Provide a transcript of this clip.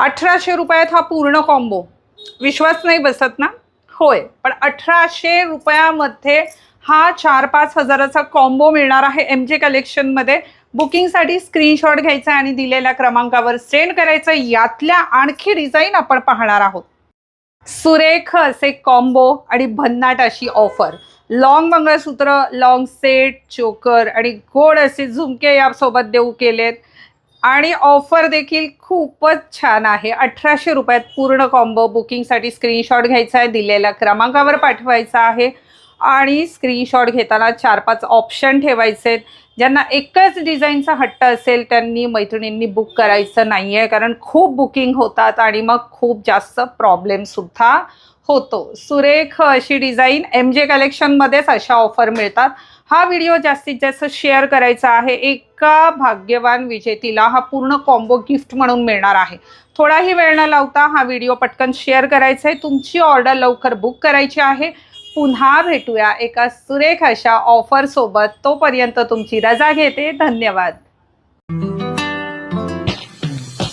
1800 रुपयात हा पूर्ण कॉम्बो, विश्वास नाही बसत ना? होय, पण 1800 रुपयामध्ये हा 4-5 हजाराचा कॉम्बो मिळणार आहे एम जे कलेक्शनमध्ये. बुकिंगसाठी स्क्रीनशॉट घ्यायचा आणि दिलेल्या क्रमांकावर सेंड करायचं. यातल्या आणखी डिझाईन आपण पाहणार आहोत. सुरेख असे कॉम्बो आणि भन्नाट अशी ऑफर. लॉंग मंगळसूत्र, लॉंग सेट, चोकर आणि गोड असे झुमके यासोबत देऊ केलेत. आणि ऑफर देखील खूपच छान आहे. 1800 रुपयात पूर्ण कॉम्बो. बुकिंगसाठी स्क्रीनशॉट घ्यायचा आहे, दिलेल्या क्रमांकावर पाठवायचा आहे आणि स्क्रीनशॉट घेताना 4-5 ऑप्शन ठेवायचे आहेत. ज्यांना एकच डिझाईनचा हट्ट असेल त्यांनी मैत्रिणींनी बुक करायचं नाही आहे, कारण खूप बुकिंग होतात आणि मग खूप जास्त प्रॉब्लेमसुद्धा होतो. सुरेख अशी डिझाईन एम जे कलेक्शनमध्येच अशा ऑफर मिळतात. हा व्हिडिओ जास्तीत जास्त शेअर करायचा आहे. एका भाग्यवान विजेतीला हा पूर्ण कॉम्बो गिफ्ट म्हणून मिळणार आहे. थोडाही वेळ न लावता हा व्हिडिओ पटकन शेअर करायचा आहे. तुमची ऑर्डर लवकर बुक करायची आहे. पुन्हा भेटूया एका सुरेख अशा ऑफर सोबत. तोपर्यंत तुमची रजा घेते. धन्यवाद.